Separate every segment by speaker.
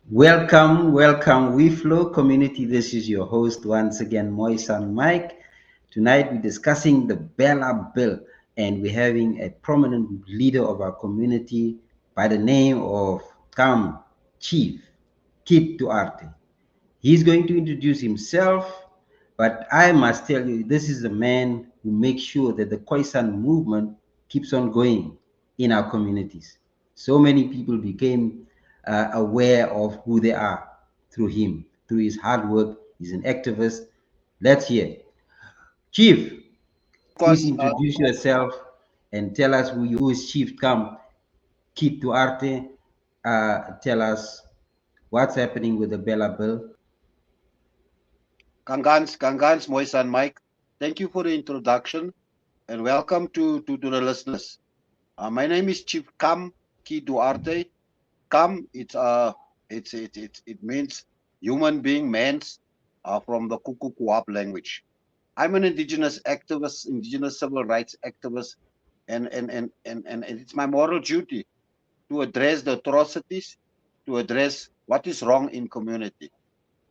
Speaker 1: Welcome, welcome, WeFlow community. This is your host once again, Moisan Mike. Tonight we're discussing the Bela bill, and we're having a prominent leader of our community by the name of Xam Keith Duarte. He's going to introduce himself, but I must tell you, this is the man who makes sure that the Khoisan movement keeps on going in our communities. So many people became aware of who they are through him, through his hard work. He's an activist. Let's hear. Chief,
Speaker 2: Of
Speaker 1: please
Speaker 2: course,
Speaker 1: introduce yourself and tell us who is Chief Kam Keith Duarte. Tell us what's happening with the Bella bill.
Speaker 2: Kangans, Moise and Mike. Thank you for the introduction and welcome to the listeners. My name is Chief Xam Keith Duarte. Kam, it means human being, man's, from the Kukukuap language. I'm an indigenous activist, indigenous civil rights activist, and it's my moral duty to address the atrocities, to address what is wrong in community.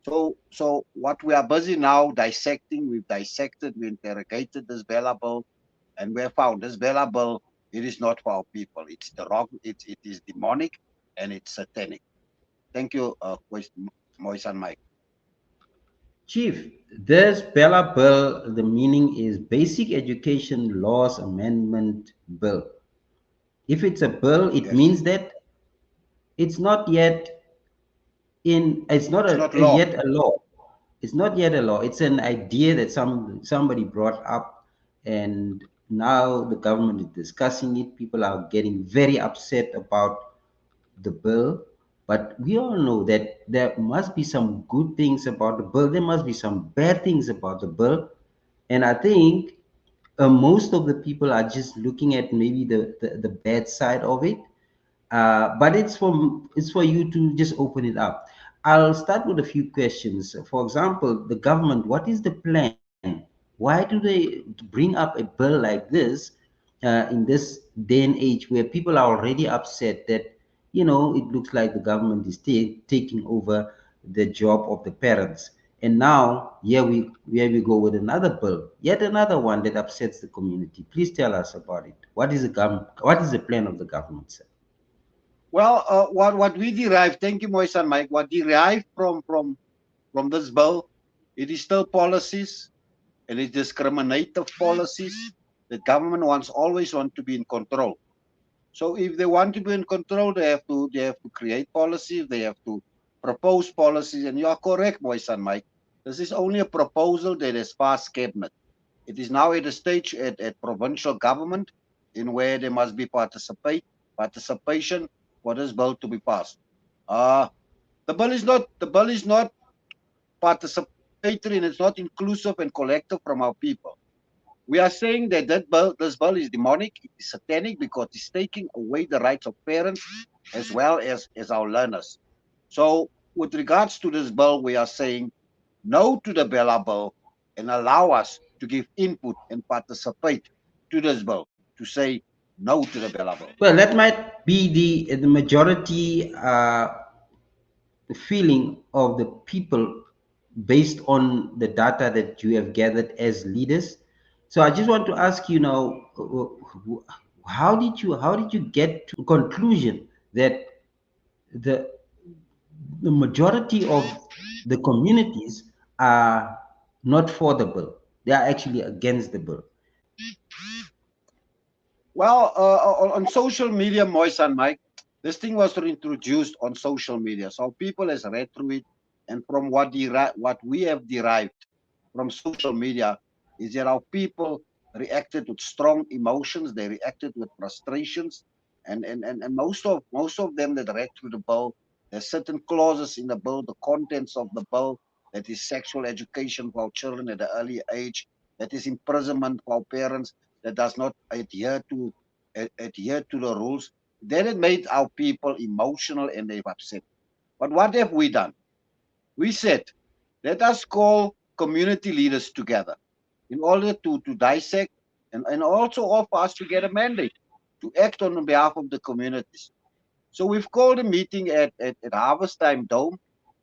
Speaker 2: So what we are busy now dissecting, we've dissected, we interrogated this Bela bill, and we have found this Bela bill, it is not for our people. It's the wrong, it is demonic and it's satanic. Thank you, Moise and Mike.
Speaker 1: Chief, this Bella Bill, the meaning is Basic Education Laws Amendment Bill. If it's a bill, it
Speaker 2: Yes.
Speaker 1: means that it's not yet it's not
Speaker 2: It's not law.
Speaker 1: yet a law. It's not yet a law. It's an idea that somebody brought up, and now the government is discussing it. People are getting very upset about the bill, but we all know that there must be some good things about the bill. There must be some bad things about the bill, and I think most of the people are just looking at maybe the bad side of it. But it's for you to just open it up. I'll start with a few questions. For example, the government, what is the plan? Why do they bring up a bill like this in this day and age where people are already upset that it looks like the government is taking over the job of the parents? And now here we go with another bill, yet another one that upsets the community. Please tell us about it. What is the plan of the government, sir?
Speaker 2: Well, what we derive, thank you, Moise and Mike, what derived from this bill, it is still policies and it's discriminative policies that government wants always want to be in control. So if they want to be in control, they have to create policies. They have to propose policies. And you are correct, Moise and Mike. This is only a proposal that is past cabinet. It is now at a stage at provincial government in where there must be participation for this bill to be passed. Uh, the bill is not participatory and it's not inclusive and collective from our people. We are saying that this bill is demonic, it is satanic because it's taking away the rights of parents as well as our learners. So, with regards to this bill, we are saying no to the Bela bill and allow us to give input and participate to this bill, to say no to the Bela bill.
Speaker 1: Well, that might be the majority feeling of the people based on the data that you have gathered as leaders. So I just want to ask you now, how did you get to conclusion that the the majority of the communities are not for the bill? They are actually against the bill.
Speaker 2: Well, on social media, Moise and Mike, this thing was introduced on social media. So people has read through it, and from what we have derived from social media is that our people reacted with strong emotions. They reacted with frustrations, and most of them that read through the bill, there's certain clauses in the bill, the contents of the bill, that is sexual education for our children at an early age, that is imprisonment for our parents, that does not adhere to the rules. Then it made our people emotional and they've upset. But what have we done? We said, let us call community leaders together in order to dissect and also offer us to get a mandate to act on behalf of the communities. So we've called a meeting at Harvest Time Dome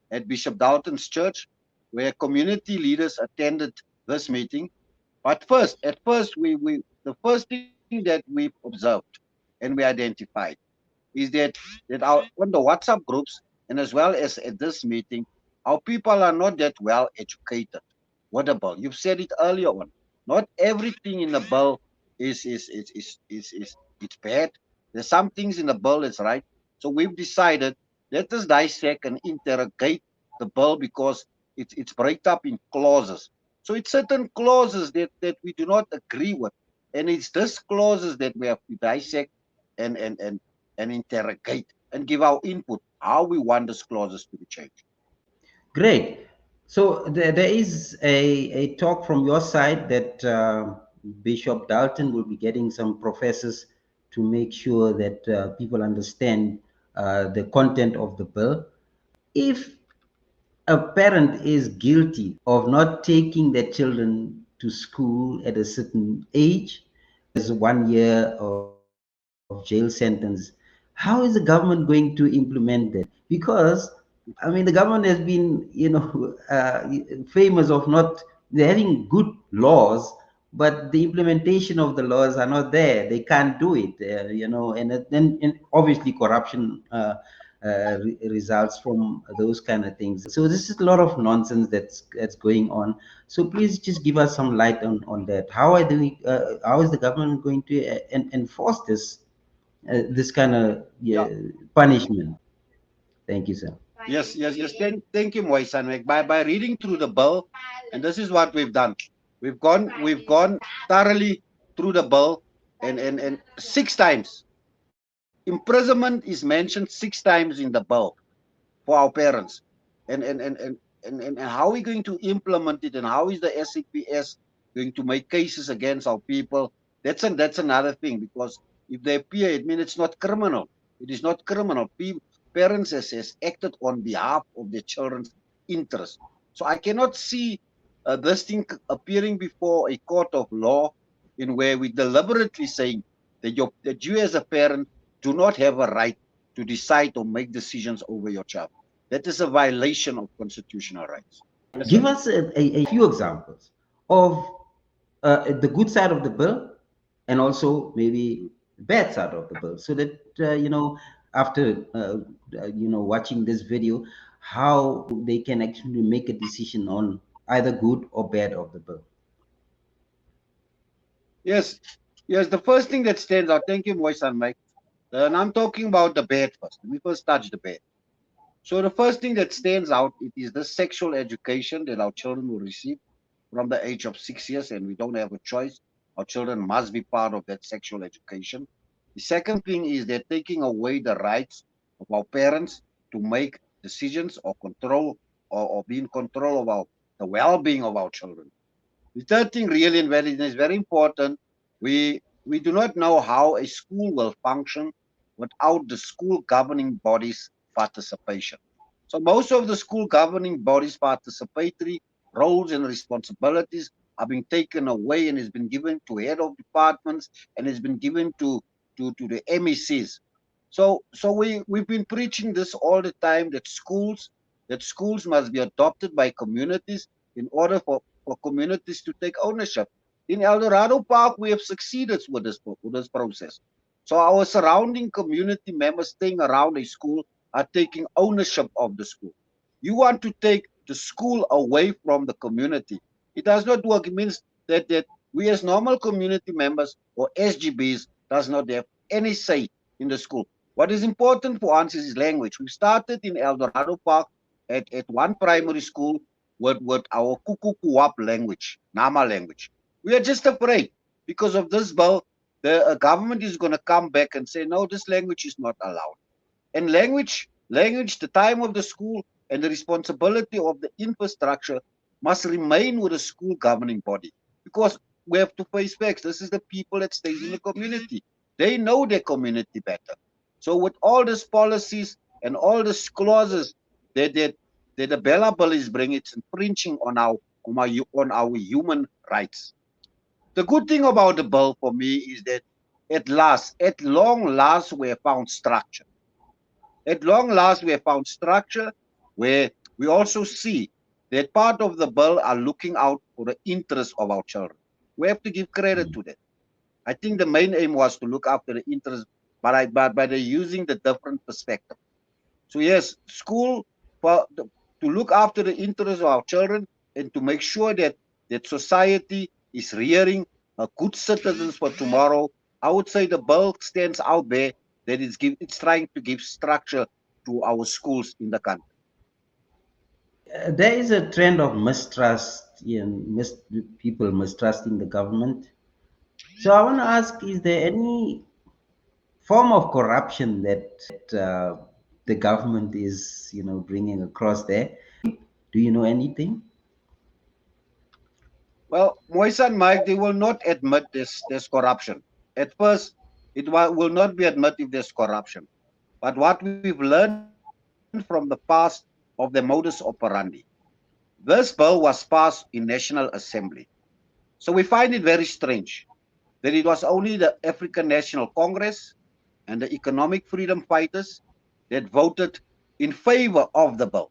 Speaker 2: at Bishop Dalton's church, where community leaders attended this meeting. But at first, the first thing that we observed and we identified is that on the WhatsApp groups and as well as at this meeting, our people are not that well educated. What the bill? You've said it earlier on. Not everything in the bill is it's bad. There's some things in the bill that's right. So we've decided, let us dissect and interrogate the bill, because it's break up in clauses. So it's certain clauses that we do not agree with. And it's these clauses that we have to dissect and and and and interrogate and give our input how we want these clauses to be changed.
Speaker 1: Great. So there is a talk from your side that Bishop Dalton will be getting some professors to make sure that people understand the content of the bill. If a parent is guilty of not taking their children to school at a certain age, as 1 year of jail sentence, how is the government going to implement that? Because I mean, the government has been, famous of not they're having good laws, but the implementation of the laws are not there. They can't do it, and then and obviously corruption results from those kind of things. So this is a lot of nonsense that's going on. So please just give us some light on that. How is the government going to enforce this kind of,
Speaker 2: Yeah.
Speaker 1: punishment? Thank you, sir.
Speaker 2: Yes. Thank you, Moisan. Like, by reading through the bill, and this is what we've done. We've gone thoroughly through the bill, and 6 times. Imprisonment is mentioned 6 times in the bill for our parents. And how are we going to implement it, and how is the SAPS going to make cases against our people? That's another thing, because if they appear, it means it's not criminal. It is not criminal. Parents has acted on behalf of their children's interest. So I cannot see this thing appearing before a court of law in where we deliberately saying that you as a parent do not have a right to decide or make decisions over your child. That is a violation of constitutional rights. Yes,
Speaker 1: Give
Speaker 2: sir.
Speaker 1: us a few examples of the good side of the bill, and also maybe the bad side of the bill, so that after watching this video, how they can actually make a decision on either good or bad of the bill.
Speaker 2: Yes, yes. The first thing that stands out. Thank you, Moise and Mike. And I'm talking about the bad first. We first touch the bad. So the first thing that stands out, it is the sexual education that our children will receive from the age of 6 years, and we don't have a choice. Our children must be part of that sexual education. The second thing is they're taking away the rights of our parents to make decisions or control, or be in control of the well-being of our children. The third thing, really, and is very important, we do not know how a school will function without the school governing bodies' participation. So most of the school governing bodies' participatory roles and responsibilities are being taken away, and has been given to head of departments, and has been given to the MECs. So we've been preaching this all the time, that schools must be adopted by communities in order for communities to take ownership. In El Dorado Park, we have succeeded with this process. So our surrounding community members staying around a school are taking ownership of the school. You want to take the school away from the community. It does not work. It means that we as normal community members or SGBs does not have any say in the school. What is important for us is language. We started in El Dorado Park at one primary school with our Kukukuwap language, Nama language. We are just afraid because of this bill. The government is going to come back and say, no, this language is not allowed. And language, the time of the school and the responsibility of the infrastructure must remain with the school governing body, because we have to face facts. This is the people that stays in the community. They know their community better. So with all these policies and all these clauses that the Bela bill is bringing, it's infringing on our human rights. The good thing about the bill for me is that at long last, we have found structure. At long last, we have found structure where we also see that part of the bill are looking out for the interests of our children. We have to give credit to that. I think the main aim was to look after the interests, but by using the different perspective. So yes, school to look after the interests of our children and to make sure that society is rearing good citizens for tomorrow. I would say the bill stands out there that it's trying to give structure to our schools in the country.
Speaker 1: There is a trend of mistrust, people mistrusting the government. So I want to ask: is there any form of corruption that the government is, bringing across there? Do you know anything?
Speaker 2: Well, Moisa and Mike, they will not admit this corruption. At first, will not be admit if there's corruption. But what we've learned from the past of the modus operandi, this bill was passed in National Assembly. So we find it very strange that it was only the African National Congress and the economic freedom fighters that voted in favor of the bill.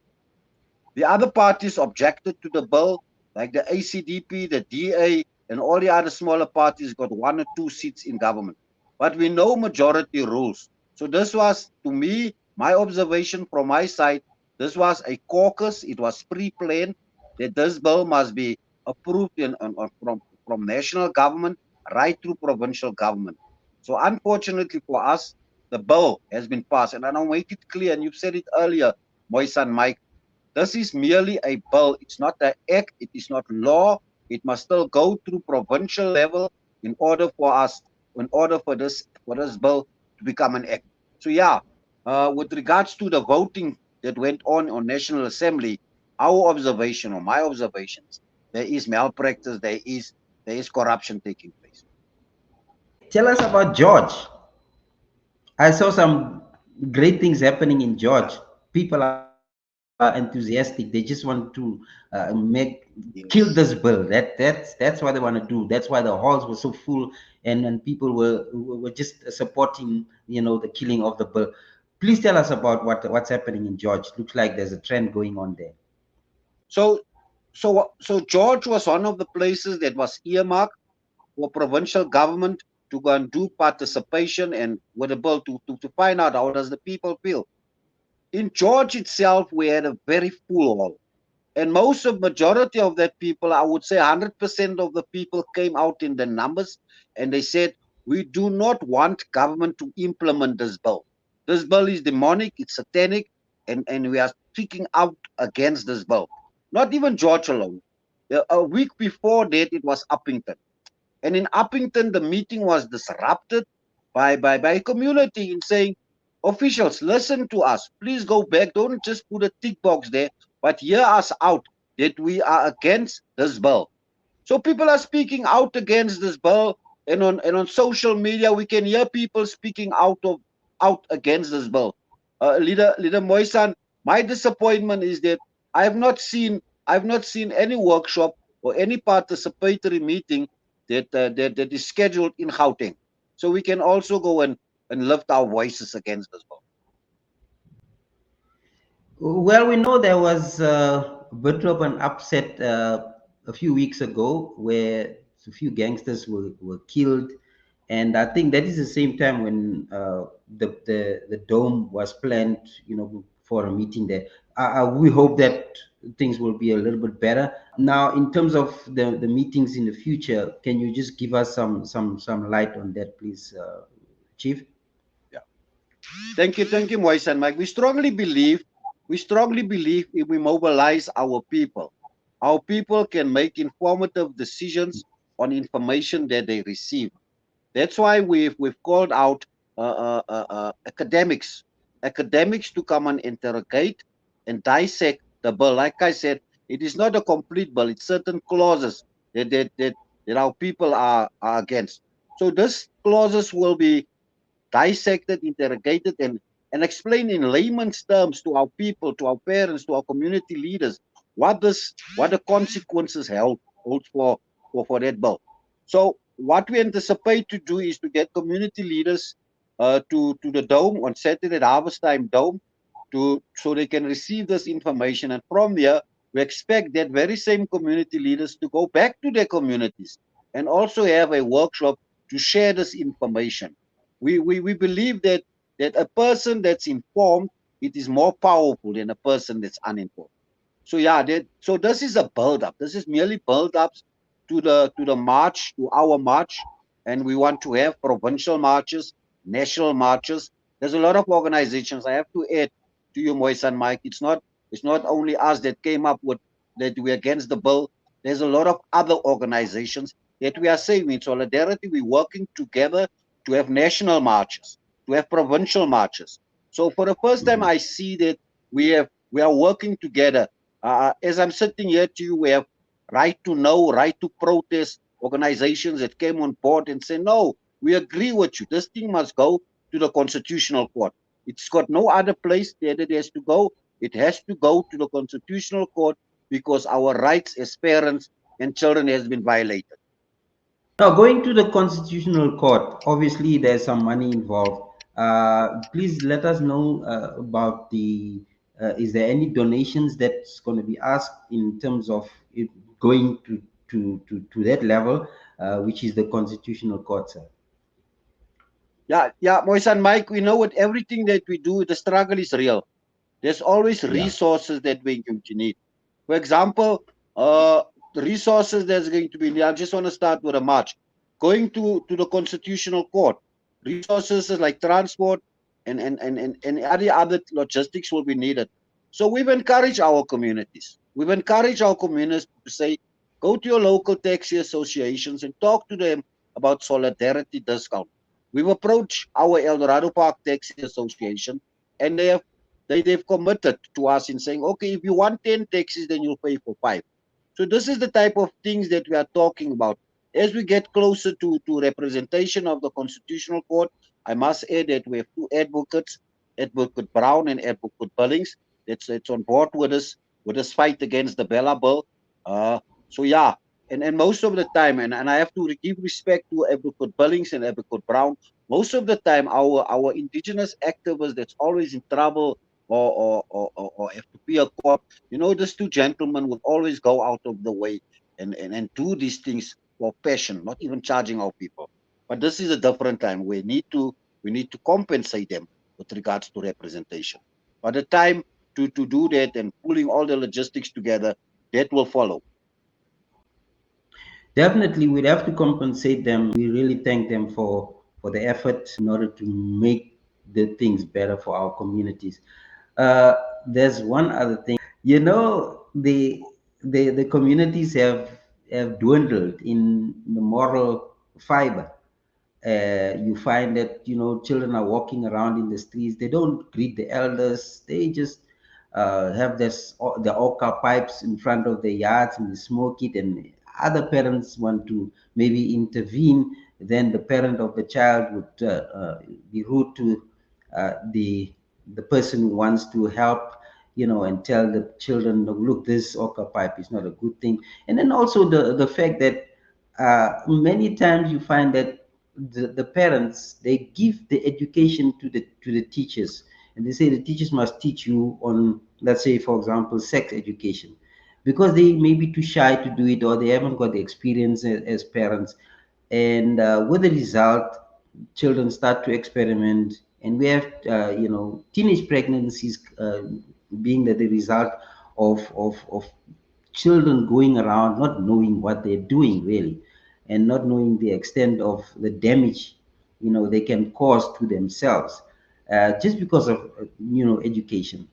Speaker 2: The other parties objected to the bill, like the ACDP, the DA, and all the other smaller parties got 1 or 2 seats in government. But we know majority rules. So this was, to me, my observation from my side, this was a caucus. It was pre-planned that this bill must be approved from national government right through provincial government. So unfortunately for us, the bill has been passed. And I'll make it clear, and you've said it earlier, Moisan Mike, this is merely a bill. It's not an act. It is not law. It must still go through provincial level in order for us, in order for this bill to become an act. So yeah, with regards to the voting that went on National Assembly, our observation or my observations, there is malpractice. There is corruption taking place.
Speaker 1: Tell us about George. I saw some great things happening in George. People are enthusiastic. They just want to kill this bill.
Speaker 2: Yes.
Speaker 1: That's what they want to do. That's why the halls were so full, and people were just supporting, the killing of the bill. Please tell us about what's happening in George. Looks like there's a trend going on there.
Speaker 2: So so George was one of the places that was earmarked for provincial government to go and do participation and with the bill to find out how does the people feel. In George itself, we had a very full hall. And majority of that people, I would say 100% of the people came out in the numbers and they said, we do not want government to implement this bill. This bill is demonic, it's satanic, and we are speaking out against this bill. Not even George alone. A week before that, it was Uppington. And in Uppington, the meeting was disrupted by community in saying, officials, listen to us. Please go back. Don't just put a tick box there, but hear us out that we are against this bill. So people are speaking out against this bill, and on social media we can hear people speaking out against this bill. Leader Moisan, my disappointment is that I've not seen any workshop or any participatory meeting that is scheduled in Gauteng. So we can also go and lift our voices against this bill.
Speaker 1: Well, we know there was a bit of an upset a few weeks ago where a few gangsters were killed. And I think that is the same time when the dome was planned, for a meeting there. We hope that things will be a little bit better. Now, in terms of the meetings in the future, can you just give us some light on that, please, Chief?
Speaker 2: Yeah. Thank you, Moise and Mike. We strongly believe if we mobilize our people can make informative decisions on information that they receive. That's why we've called out academics to come and interrogate and dissect the bill. Like I said, it is not a complete bill. It's certain clauses that our people are against. So these clauses will be dissected, interrogated, and explained in layman's terms to our people, to our parents, to our community leaders what the consequences holds for that bill. So what we anticipate to do is to get community leaders to the dome on Saturday, at harvest time dome, so they can receive this information. And from there, we expect that very same community leaders to go back to their communities and also have a workshop to share this information. We believe that a person that's informed, it is more powerful than a person that's uninformed. So yeah, so this is a build up. This is merely build ups to the march, to our march, and we want to have provincial marches, national marches. There's a lot of organizations. I have to add to you, Moise and Mike. It's not only us that came up with that we're against the bill. There's a lot of other organizations that we are saying in solidarity. We're working together to have national marches, to have provincial marches. So for the first time,
Speaker 1: Mhm.
Speaker 2: I see that we are working together. As I'm sitting here to you, we have right to know, right to protest organizations that came on board and say, no, we agree with you. This thing must go to the Constitutional Court. It's got no other place that it has to go. It has to go to the Constitutional Court because our rights as parents and children has been violated.
Speaker 1: Now, going to the Constitutional Court, obviously there's some money involved. Please let us know about the. Is there any donations that's going to be asked in terms of it going to that level, which is the Constitutional Court, sir?
Speaker 2: Yeah, yeah, Moise and Mike, we know with everything that we do, the struggle is real. There's always
Speaker 1: Yeah.
Speaker 2: resources that we're going to need. For example, the resources that's going to be needed. I just want to start with a march. Going to the Constitutional Court, resources like transport and other logistics will be needed. So we've encouraged our communities. We've encouraged our communities to say, go to your local taxi associations and talk to them about solidarity discount. We've approached our El Dorado Park Taxi Association, and they've committed to us in saying, okay, if you want 10 taxis, then you'll pay for 5. So this is the type of things that we are talking about. As we get closer to representation of the Constitutional Court, I must add that we have two advocates, Advocate Brown and Advocate Billings, that's on board with this fight against the Bela bill. Uh, so yeah, and most of the time, and I have to give respect to Advocate Billings and Advocate Brown. Most of the time, our indigenous activists that's always in trouble or have to be a court, these two gentlemen would always go out of the way and do these things for passion, not even charging our people. But this is a different time. We need to compensate them with regards to representation. By the time to do that and pulling all the logistics together, that will follow.
Speaker 1: Definitely, we'd have to compensate them. We really thank them for the effort in order to make the things better for our communities. Uh, there's one other thing. The communities have dwindled in the moral fiber. You find that children are walking around in the streets. They don't greet the elders. They just have the orca pipes in front of their yards and they smoke it. And other parents want to maybe intervene. Then the parent of the child would be rude to the person who wants to help, and tell the children, look, this orca pipe is not a good thing. And then also the fact that many times you find that the parents, they give the education to the teachers, and they say the teachers must teach you on, let's say for example, sex education, because they may be too shy to do it, or they haven't got the experience as parents. And with the result, children start to experiment, and we have teenage pregnancies being the result of children going around not knowing what they're doing really, and not knowing the extent of the damage they can cause to themselves, just because of education.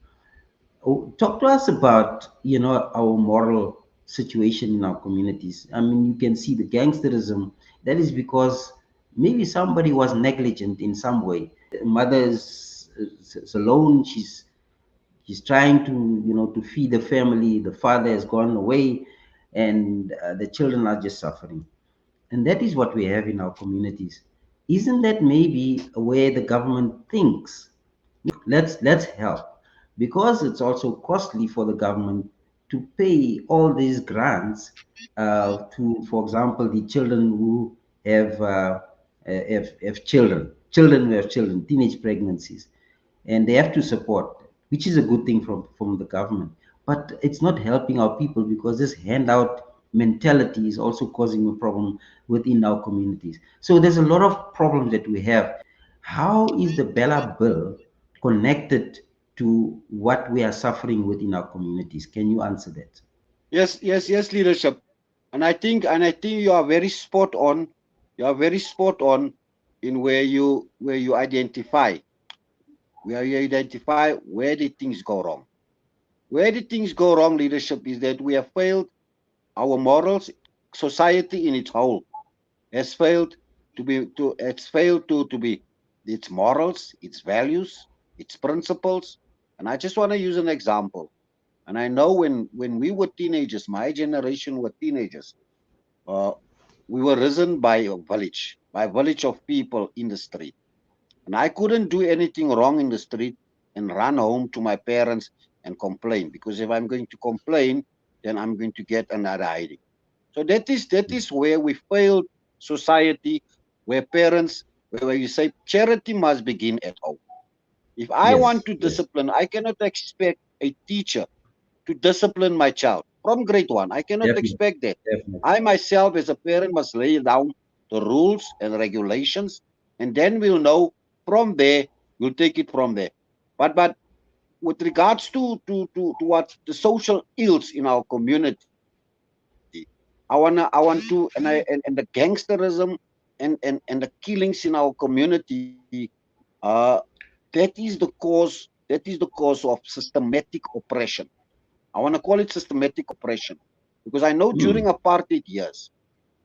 Speaker 1: Oh, talk to us about our moral situation in our communities. I mean, you can see the gangsterism. That is because maybe somebody was negligent in some way. Mother is alone. She's trying to to feed the family. The father has gone away, and the children are just suffering. And that is what we have in our communities. Isn't that maybe where the government thinks, let's help, because it's also costly for the government to pay all these grants to, for example, the children who have children. children who have children, teenage pregnancies, and they have to support, which is a good thing from the government. But it's not helping our people because this handout mentality is also causing a problem within our communities. So there's a lot of problems that we have. How is the Bela bill connected to what we are suffering within our communities? Can you answer that?
Speaker 2: Yes, leadership. And I think you are very spot on. You are very spot on in where you identify where did things go wrong. Where did things go wrong, leadership, is that we have failed our morals. Society in its whole has failed to be its morals, its values, its principles. And I just want to use an example. And I know when we were teenagers, my generation were teenagers, uh, we were risen by a village of people in the street. And I couldn't do anything wrong in the street and run home to my parents and complain. Because if I'm going to complain, then I'm going to get another hiding. So that is where we failed society, where parents, where you say charity must begin at home. If I want
Speaker 1: Yes,
Speaker 2: to
Speaker 1: yes,
Speaker 2: discipline, I cannot expect a teacher to discipline my child from grade one. I cannot
Speaker 1: definitely,
Speaker 2: expect that.
Speaker 1: definitely.
Speaker 2: I myself, as a parent, must lay down the rules and regulations, and then we'll know from there. We'll take it from there. But with regards to what the social ills in our community, I want to, and the gangsterism and the killings in our community, uh, that is the cause of systematic oppression. I want to call it systematic oppression because I know during
Speaker 1: Hmm.
Speaker 2: apartheid years,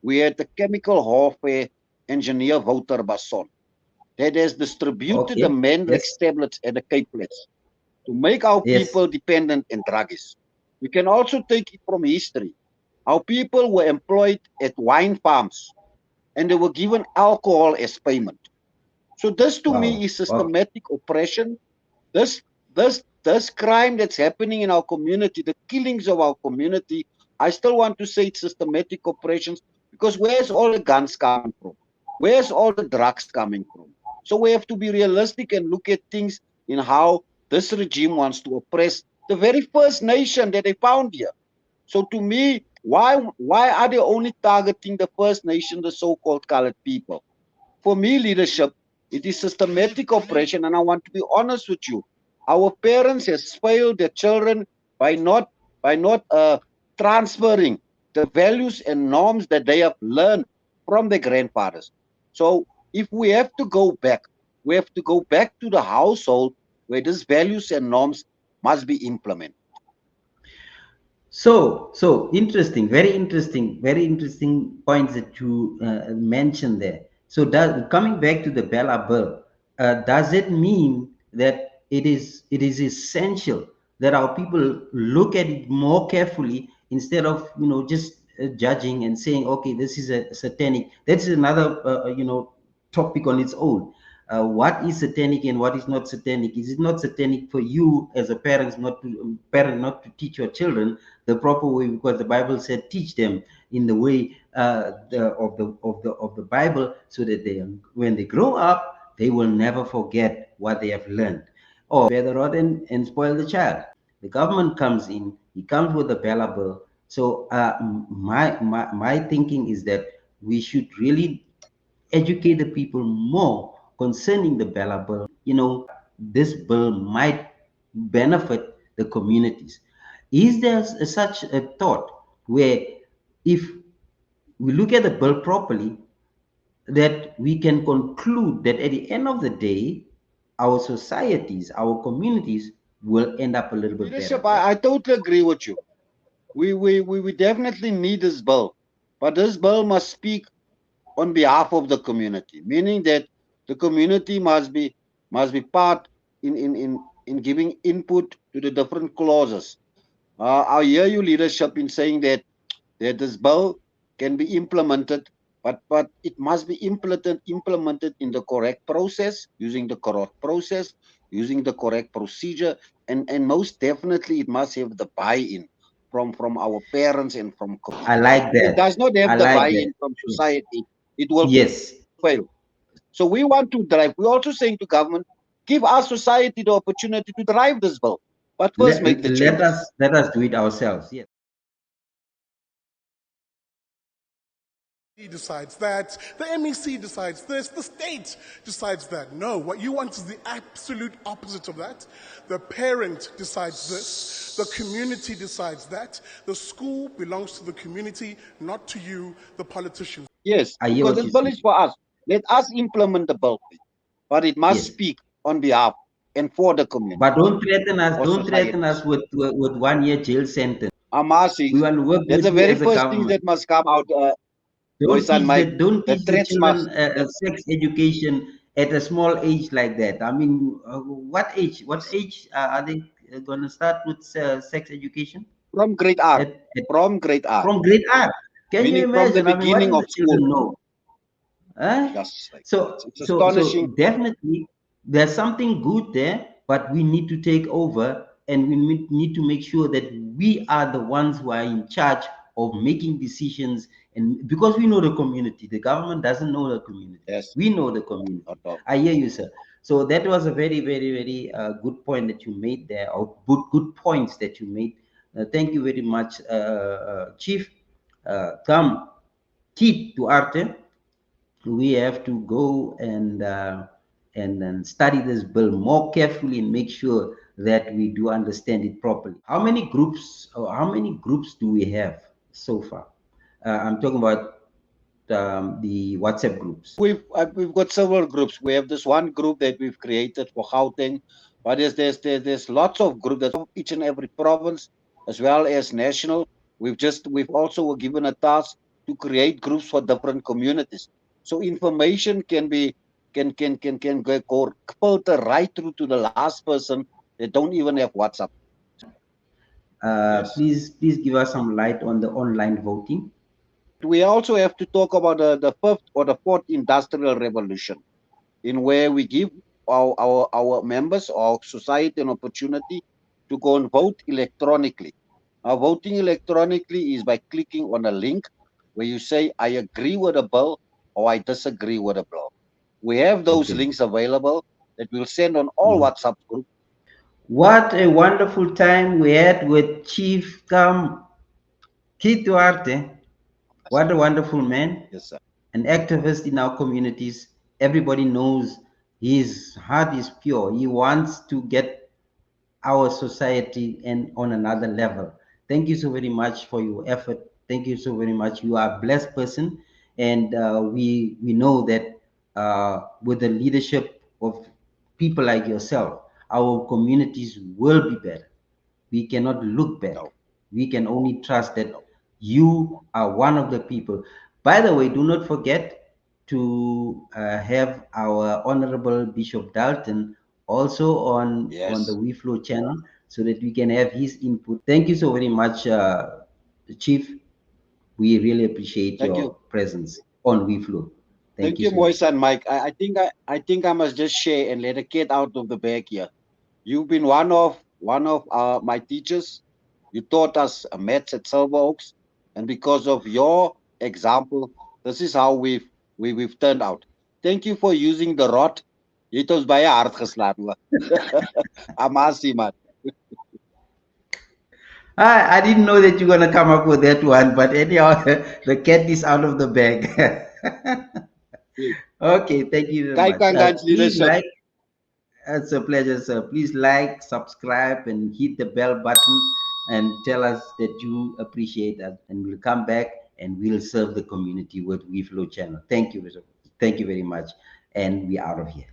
Speaker 2: we had the chemical warfare engineer Wouter Basson that has distributed the
Speaker 1: Okay.
Speaker 2: Mandrex
Speaker 1: Yes.
Speaker 2: tablets and the K-plates to make our
Speaker 1: Yes.
Speaker 2: people dependent and druggies. We can also take it from history. Our people were employed at wine farms and they were given alcohol as payment. So this to me
Speaker 1: Wow.
Speaker 2: is
Speaker 1: Wow.
Speaker 2: systematic oppression. This crime that's happening in our community, the killings of our community, I still want to say it's systematic oppressions because where's all the guns coming from? Where's all the drugs coming from? So we have to be realistic and look at things in how this regime wants to oppress the very first nation that they found here. So to me, why are they only targeting the First Nation, the so-called colored people? For me, leadership, it is systematic oppression, and I want to be honest with you. Our parents has failed their children by not transferring the values and norms that they have learned from their grandfathers. So if we have to go back, we have to go back to the household where these values and norms must be implemented.
Speaker 1: So interesting, very interesting points that you mentioned there. So, coming back to the Bella bill, does it mean that it is essential that our people look at it more carefully instead of just judging and saying, okay, this is a satanic. That's another topic on its own. What is satanic and what is not satanic? Is it not satanic for you as a parent not to teach your children the proper way, because the Bible said teach them in the way of the Bible, so that they, when they grow up, they will never forget what they have learned. Or spare the rod and spoil the child. The government comes in, he comes with a Bella bill. So my thinking is that we should really educate the people more concerning the Bella bill. This bill might benefit the communities. Is there such a thought where, if we look at the bill properly, that we can conclude that at the end of the day, our societies, our communities will end up a little bit better,
Speaker 2: Leadership,
Speaker 1: right?
Speaker 2: I totally agree with you. We definitely need this bill, but this bill must speak on behalf of the community, meaning that the community must be part in giving input to the different clauses. I hear you, leadership, in saying that this bill can be implemented, but it must be implemented in the correct process, using the correct process, using the correct procedure, and most definitely it must have the buy-in from our parents and from
Speaker 1: I
Speaker 2: community.
Speaker 1: like
Speaker 2: If it
Speaker 1: that.
Speaker 2: does not
Speaker 1: I
Speaker 2: have the
Speaker 1: like that.
Speaker 2: buy-in from
Speaker 1: Yes.
Speaker 2: society, it will
Speaker 1: Yes.
Speaker 2: fail. So we want to drive. We're also saying to government, give our society the opportunity to drive this bill, but first make the changes.
Speaker 1: Let us do it ourselves. Yes.
Speaker 3: He decides that, the MEC decides this, the state decides that. No, what you want is the absolute opposite of that. The parent decides this, the community decides that, the school belongs to the community, not to you, the politicians.
Speaker 2: Yes,
Speaker 1: I hear
Speaker 2: because
Speaker 1: what
Speaker 2: this
Speaker 1: you
Speaker 2: bill
Speaker 1: say.
Speaker 2: is for us. Let us implement the bill, but it must
Speaker 1: Yes.
Speaker 2: speak on behalf and for the community
Speaker 1: But don't threaten us.
Speaker 2: or
Speaker 1: Don't
Speaker 2: society.
Speaker 1: threaten us with 1 year jail sentence. We
Speaker 2: Amasi,
Speaker 1: want to work
Speaker 2: that's
Speaker 1: with
Speaker 2: the
Speaker 1: you
Speaker 2: very
Speaker 1: as a
Speaker 2: first thing
Speaker 1: government.
Speaker 2: that must come out,
Speaker 1: Don't
Speaker 2: boys and
Speaker 1: teach
Speaker 2: Mike.
Speaker 1: the don't
Speaker 2: The
Speaker 1: teach the
Speaker 2: threats
Speaker 1: children
Speaker 2: must,
Speaker 1: sex education at a small age like that. I mean, what age? What age are they going to start with sex education?
Speaker 2: from grade R,
Speaker 1: At
Speaker 2: from grade R,
Speaker 1: from grade R. Can you
Speaker 2: meaning from the
Speaker 1: imagine? I mean, what
Speaker 2: beginning
Speaker 1: do
Speaker 2: of
Speaker 1: the children
Speaker 2: school.
Speaker 1: know? Huh?
Speaker 2: Just like
Speaker 1: So,
Speaker 2: it's
Speaker 1: so
Speaker 2: astonishing.
Speaker 1: definitely there's something good there, but we need to take over and we need to make sure that we are the ones who are in charge of making decisions. And because we know the community, the government doesn't know the community.
Speaker 2: Yes,
Speaker 1: We know the community.
Speaker 2: not all.
Speaker 1: I hear you, sir. So that was a very, very, very good point that you made there, or good points that you made. Thank you very much, Chief. Come, Keith Duarte, we have to go and then study this bill more carefully and make sure that we do understand it properly. How many groups or how many groups do we have so far? I'm talking about the WhatsApp groups.
Speaker 2: We've got several groups. We have this one group that we've created for Gauteng, but there's lots of groups that each and every province as well as national. We've also given a task to create groups for different communities, so information can go filter right through to the last person that don't even have WhatsApp. Yes.
Speaker 1: Please give us some light on the online voting.
Speaker 2: We also have to talk about the fifth or the fourth industrial revolution, in where we give our members, our society, an opportunity to go and vote electronically. Now, voting electronically is by clicking on a link where you say, I agree with a bill or I disagree with a bill. We have those
Speaker 1: Okay.
Speaker 2: links available that we'll send on all
Speaker 1: Mhm.
Speaker 2: WhatsApp groups.
Speaker 1: What a wonderful time we had with Chief Keith Duarte. What a wonderful man,
Speaker 2: Yes, sir.
Speaker 1: an activist in our communities. Everybody knows his heart is pure. He wants to get our society and on another level. Thank you so very much for your effort. Thank you so very much. You are a blessed person, and we know that with the leadership of people like yourself, our communities will be better. We cannot look back.
Speaker 2: No,
Speaker 1: We can only trust that
Speaker 2: no.
Speaker 1: you are one of the people. By the way, do not forget to have our Honorable Bishop Dalton also on the
Speaker 2: Yes.
Speaker 1: WeFlow channel so that we can have his input. Thank you so very much, Chief. We really appreciate
Speaker 2: Thank you.
Speaker 1: your presence on WeFlow. Thank
Speaker 2: Thank
Speaker 1: you
Speaker 2: you,
Speaker 1: so
Speaker 2: Moise
Speaker 1: much.
Speaker 2: and Mike. I think I must just share and let a cat out of the bag here. You've been one of my teachers. You taught us maths at Silver Oaks, and because of your example, this is how we've turned out. Thank you for using the rod. Jy het ons baie hard geslaan hoor. Amasi man.
Speaker 1: I didn't know that you're gonna come up with that one, but anyhow, the cat is out of the bag. Okay, thank you very
Speaker 2: Kai
Speaker 1: much.
Speaker 2: Kangans
Speaker 1: Please
Speaker 2: leadership.
Speaker 1: like. It's a pleasure, sir. Please like, subscribe, and hit the bell button and tell us that you appreciate us. And we'll come back and we'll serve the community with WeFlow channel. Thank you. Thank you very much. And we're out of here.